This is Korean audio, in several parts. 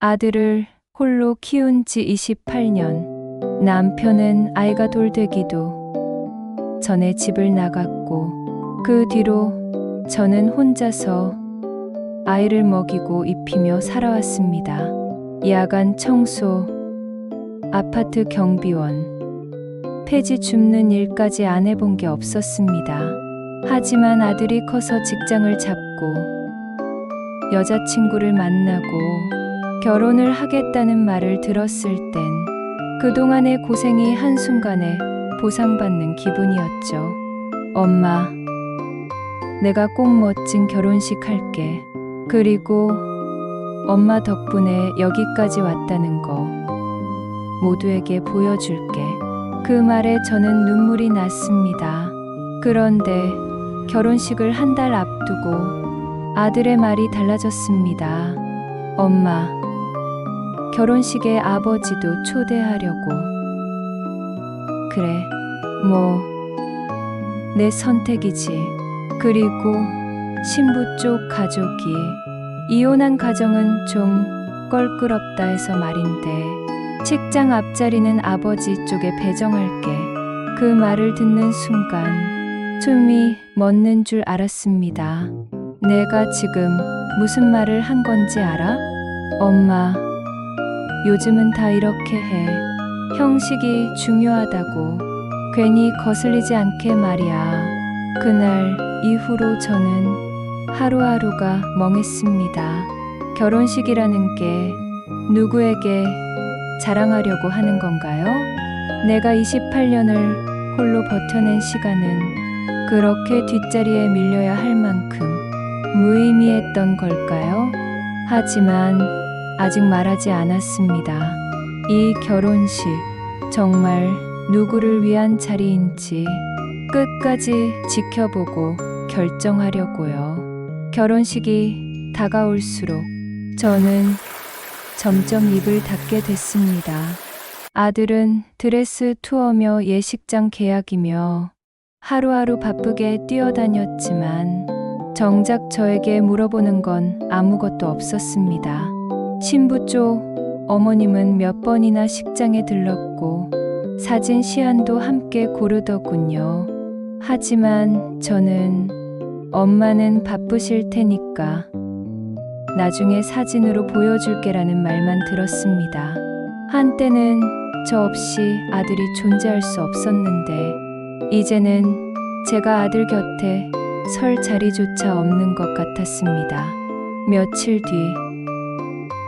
아들을 홀로 키운 지 28년. 남편은 아이가 돌되기도 전에 집을 나갔고 그 뒤로 저는 혼자서 아이를 먹이고 입히며 살아왔습니다. 야간 청소, 아파트 경비원, 폐지 줍는 일까지 안 해본 게 없었습니다. 하지만 아들이 커서 직장을 잡고 여자친구를 만나고 결혼을 하겠다는 말을 들었을 땐 그동안의 고생이 한순간에 보상받는 기분이었죠. 엄마, 내가 꼭 멋진 결혼식 할게. 그리고 엄마 덕분에 여기까지 왔다는 거 모두에게 보여줄게. 그 말에 저는 눈물이 났습니다. 그런데 결혼식을 한 달 앞두고 아들의 말이 달라졌습니다. 엄마, 결혼식에 아버지도 초대하려고. 그래, 뭐, 내 선택이지. 그리고 신부 쪽 가족이 이혼한 가정은 좀 껄끄럽다 해서 말인데 책장 앞자리는 아버지 쪽에 배정할게. 그 말을 듣는 순간 숨이 멎는 줄 알았습니다. 내가 지금 무슨 말을 한 건지 알아? 엄마, 요즘은 다 이렇게 해. 형식이 중요하다고. 괜히 거슬리지 않게 말이야. 그날 이후로 저는 하루하루가 멍했습니다. 결혼식이라는 게 누구에게 자랑하려고 하는 건가요? 내가 28년을 홀로 버텨낸 시간은 그렇게 뒷자리에 밀려야 할 만큼 무의미했던 걸까요? 하지만 아직 말하지 않았습니다. 이 결혼식 정말 누구를 위한 자리인지 끝까지 지켜보고 결정하려고요. 결혼식이 다가올수록 저는 점점 입을 닫게 됐습니다. 아들은 드레스 투어며 예식장 계약이며 하루하루 바쁘게 뛰어다녔지만 정작 저에게 물어보는 건 아무것도 없었습니다. 신부 쪽 어머님은 몇 번이나 식장에 들렀고 사진 시안도 함께 고르더군요. 하지만 저는 엄마는 바쁘실 테니까 나중에 사진으로 보여줄게라는 말만 들었습니다. 한때는 저 없이 아들이 존재할 수 없었는데 이제는 제가 아들 곁에 설 자리조차 없는 것 같았습니다. 며칠 뒤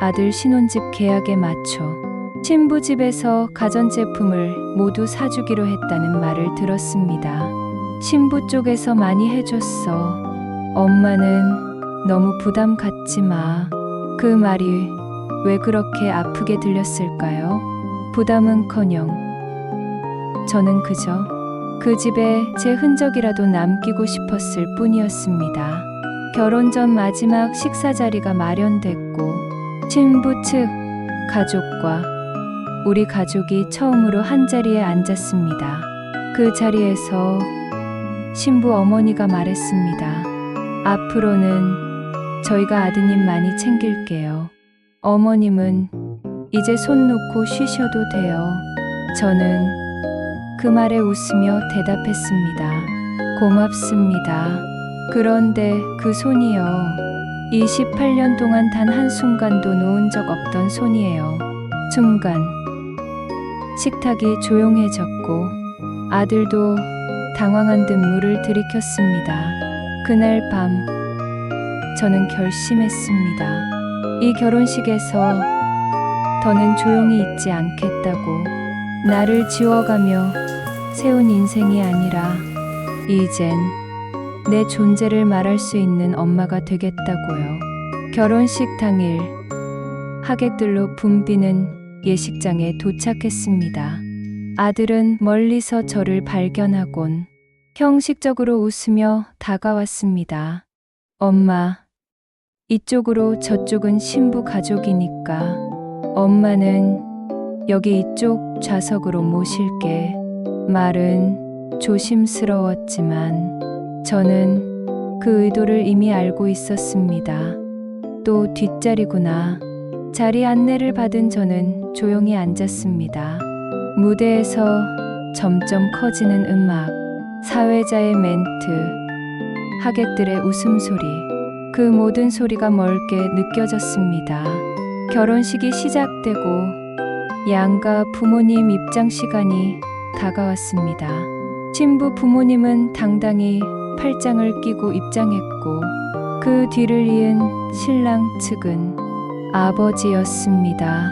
아들 신혼집 계약에 맞춰 신부 집에서 가전제품을 모두 사주기로 했다는 말을 들었습니다. 신부 쪽에서 많이 해줬어. 엄마는 너무 부담 갖지 마. 그 말이 왜 그렇게 아프게 들렸을까요? 부담은커녕 저는 그저 그 집에 제 흔적이라도 남기고 싶었을 뿐이었습니다. 결혼 전 마지막 식사 자리가 마련됐고 신부 측 가족과 우리 가족이 처음으로 한자리에 앉았습니다. 그 자리에서 신부 어머니가 말했습니다. 앞으로는 저희가 아드님 많이 챙길게요. 어머님은 이제 손 놓고 쉬셔도 돼요. 저는 그 말에 웃으며 대답했습니다. 고맙습니다. 그런데 그 손이요. 28년 동안 단 한순간도 놓은 적 없던 손이에요. 순간 식탁이 조용해졌고 아들도 당황한 듯 물을 들이켰습니다. 그날 밤 저는 결심했습니다. 이 결혼식에서 더는 조용히 있지 않겠다고. 나를 지워가며 세운 인생이 아니라 이젠 내 존재를 말할 수 있는 엄마가 되겠다고요. 결혼식 당일 하객들로 붐비는 예식장에 도착했습니다. 아들은 멀리서 저를 발견하곤 형식적으로 웃으며 다가왔습니다. 엄마, 이쪽으로 저쪽은 신부 가족이니까 엄마는 여기 이쪽 좌석으로 모실게. 말은 조심스러웠지만 저는 그 의도를 이미 알고 있었습니다. 또 뒷자리구나. 자리 안내를 받은 저는 조용히 앉았습니다. 무대에서 점점 커지는 음악, 사회자의 멘트, 하객들의 웃음소리, 그 모든 소리가 멀게 느껴졌습니다. 결혼식이 시작되고 양가 부모님 입장 시간이 다가왔습니다. 신부 부모님은 당당히 팔짱을 끼고 입장했고 그 뒤를 이은 신랑 측은 아버지였습니다.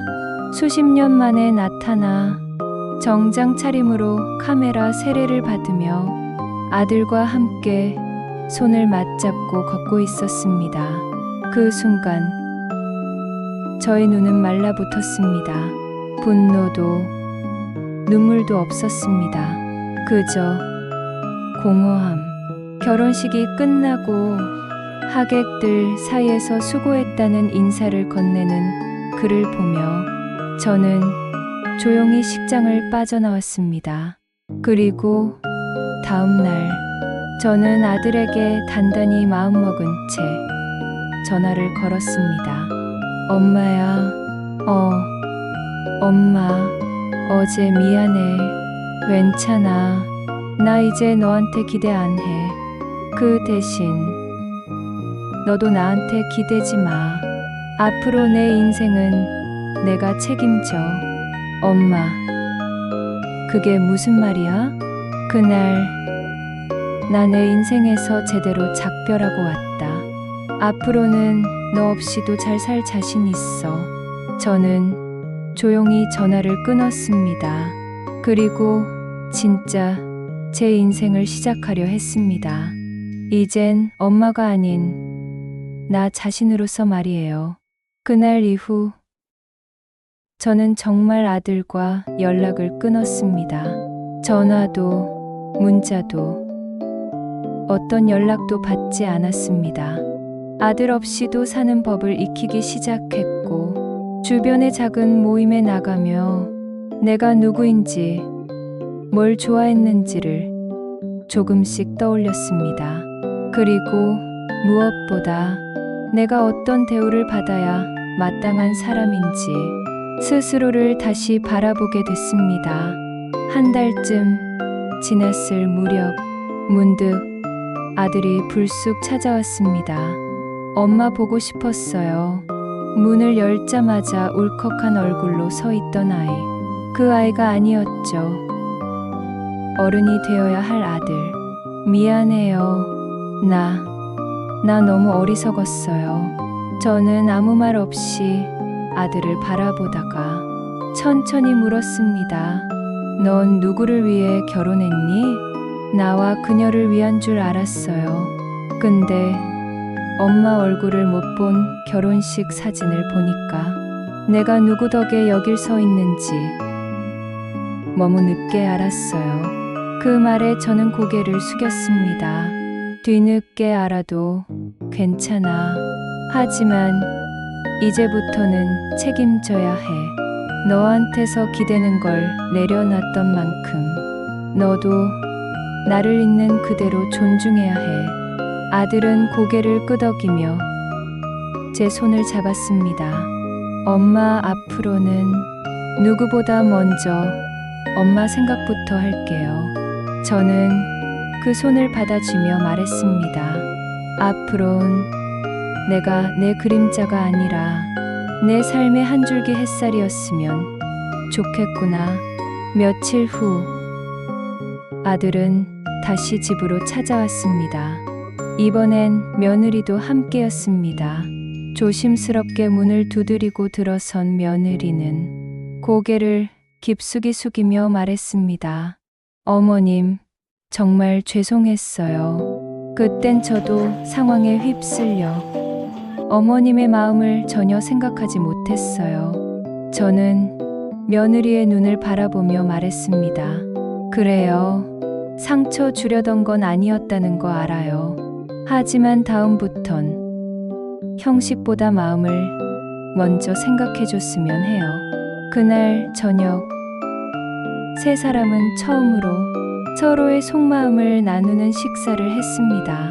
수십 년 만에 나타나 정장 차림으로 카메라 세례를 받으며 아들과 함께 손을 맞잡고 걷고 있었습니다. 그 순간 저의 눈은 말라붙었습니다. 분노도 눈물도 없었습니다. 그저 공허함. 결혼식이 끝나고 하객들 사이에서 수고했다는 인사를 건네는 그를 보며 저는 조용히 식장을 빠져나왔습니다. 그리고 다음 날 저는 아들에게 단단히 마음먹은 채 전화를 걸었습니다. 엄마야, 엄마, 어제 미안해. 괜찮아. 나 이제 너한테 기대 안 해. 그 대신 너도 나한테 기대지 마. 앞으로 내 인생은 내가 책임져. 엄마, 그게 무슨 말이야? 그날 나 내 인생에서 제대로 작별하고 왔다. 앞으로는 너 없이도 잘 살 자신 있어. 저는 조용히 전화를 끊었습니다. 그리고 진짜 제 인생을 시작하려 했습니다. 이젠 엄마가 아닌 나 자신으로서 말이에요. 그날 이후 저는 정말 아들과 연락을 끊었습니다. 전화도 문자도 어떤 연락도 받지 않았습니다. 아들 없이도 사는 법을 익히기 시작했고 주변의 작은 모임에 나가며 내가 누구인지 뭘 좋아했는지를 조금씩 떠올렸습니다. 그리고 무엇보다 내가 어떤 대우를 받아야 마땅한 사람인지 스스로를 다시 바라보게 됐습니다. 한 달쯤 지났을 무렵 문득 아들이 불쑥 찾아왔습니다. 엄마 보고 싶었어요. 문을 열자마자 울컥한 얼굴로 서 있던 아이. 그 아이가 아니었죠. 어른이 되어야 할 아들. 미안해요. 나 너무 어리석었어요. 저는 아무 말 없이 아들을 바라보다가 천천히 물었습니다. 넌 누구를 위해 결혼했니? 나와 그녀를 위한 줄 알았어요. 근데 엄마 얼굴을 못 본 결혼식 사진을 보니까 내가 누구 덕에 여길 서 있는지 너무 늦게 알았어요. 그 말에 저는 고개를 숙였습니다. 뒤늦게 알아도 괜찮아. 하지만 이제부터는 책임져야 해. 너한테서 기대는 걸 내려놨던 만큼 너도 나를 있는 그대로 존중해야 해. 아들은 고개를 끄덕이며 제 손을 잡았습니다. 엄마, 앞으로는 누구보다 먼저 엄마 생각부터 할게요. 저는 그 손을 받아주며 말했습니다. 앞으론 내가 내 그림자가 아니라 내 삶의 한 줄기 햇살이었으면 좋겠구나. 며칠 후 아들은 다시 집으로 찾아왔습니다. 이번엔 며느리도 함께였습니다. 조심스럽게 문을 두드리고 들어선 며느리는 고개를 깊숙이 숙이며 말했습니다. 어머님, 정말 죄송했어요. 그땐 저도 상황에 휩쓸려 어머님의 마음을 전혀 생각하지 못했어요. 저는 며느리의 눈을 바라보며 말했습니다. 그래요. 상처 주려던 건 아니었다는 거 알아요. 하지만 다음부턴 형식보다 마음을 먼저 생각해줬으면 해요. 그날 저녁 세 사람은 처음으로 서로의 속마음을 나누는 식사를 했습니다.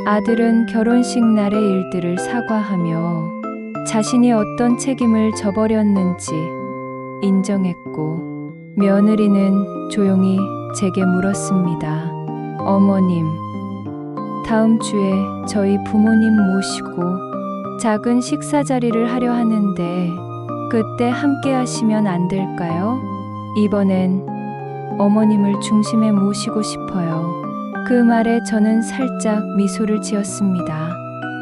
아들은 결혼식 날의 일들을 사과하며 자신이 어떤 책임을 져버렸는지 인정했고, 며느리는 조용히 제게 물었습니다. 어머님, 다음 주에 저희 부모님 모시고 작은 식사 자리를 하려 하는데 그때 함께 하시면 안 될까요? 이번엔 어머님을 중심에 모시고 싶어요. 그 말에 저는 살짝 미소를 지었습니다.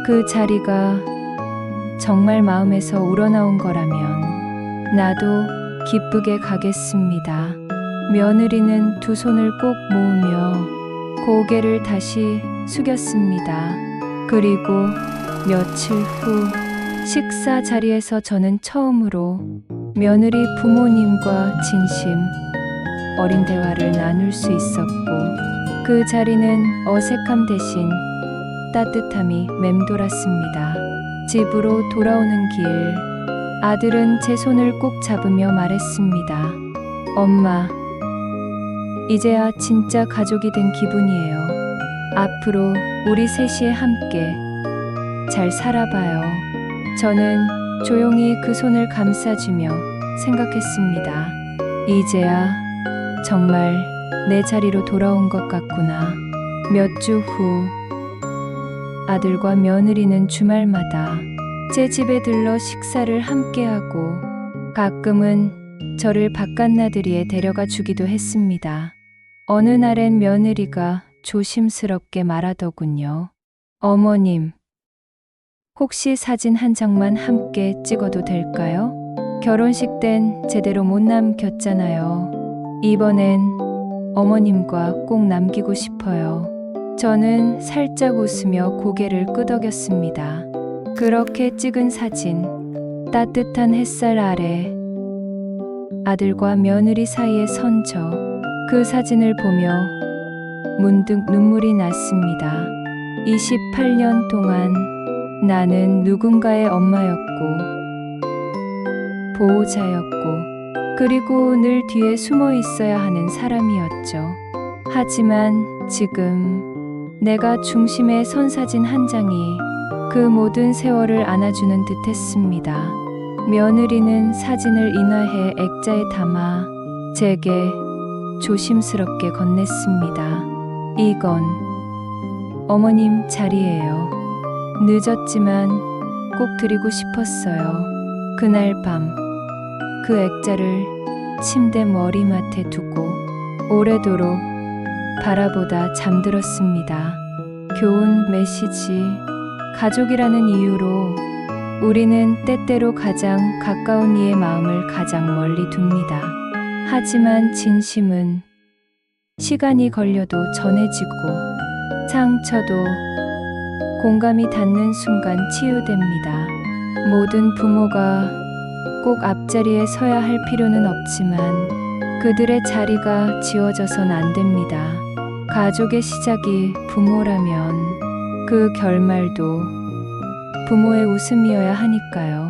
그 자리가 정말 마음에서 우러나온 거라면 나도 기쁘게 가겠습니다. 며느리는 두 손을 꼭 모으며 고개를 다시 숙였습니다. 그리고 며칠 후 식사 자리에서 저는 처음으로 며느리 부모님과 진심 어린 대화를 나눌 수 있었고, 그 자리는 어색함 대신 따뜻함이 맴돌았습니다. 집으로 돌아오는 길, 아들은 제 손을 꼭 잡으며 말했습니다. 엄마, 이제야 진짜 가족이 된 기분이에요. 앞으로 우리 셋이 함께 잘 살아봐요. 저는 조용히 그 손을 감싸주며 생각했습니다. 이제야 정말 내 자리로 돌아온 것 같구나. 몇 주 후, 아들과 며느리는 주말마다 제 집에 들러 식사를 함께하고 가끔은 저를 바깥나들이에 데려가 주기도 했습니다. 어느 날엔 며느리가 조심스럽게 말하더군요. 어머님, 혹시 사진 한 장만 함께 찍어도 될까요? 결혼식 땐 제대로 못 남겼잖아요. 이번엔 어머님과 꼭 남기고 싶어요. 저는 살짝 웃으며 고개를 끄덕였습니다. 그렇게 찍은 사진, 따뜻한 햇살 아래 아들과 며느리 사이에 선 저, 그 사진을 보며 문득 눈물이 났습니다. 28년 동안 나는 누군가의 엄마였고, 보호자였고, 그리고 늘 뒤에 숨어 있어야 하는 사람이었죠. 하지만 지금 내가 중심에 선 사진 한 장이 그 모든 세월을 안아주는 듯 했습니다. 며느리는 사진을 인화해 액자에 담아 제게 조심스럽게 건넸습니다. 이건 어머님 자리예요. 늦었지만 꼭 드리고 싶었어요. 그날 밤, 그 액자를 침대 머리맡에 두고 오래도록 바라보다 잠들었습니다. 교훈 메시지, 가족이라는 이유로 우리는 때때로 가장 가까운 이의 마음을 가장 멀리 둡니다. 하지만 진심은 시간이 걸려도 전해지고, 상처도 공감이 닿는 순간 치유됩니다. 모든 부모가 꼭 앞자리에 서야 할 필요는 없지만 그들의 자리가 지워져선 안 됩니다. 가족의 시작이 부모라면 그 결말도 부모의 웃음이어야 하니까요.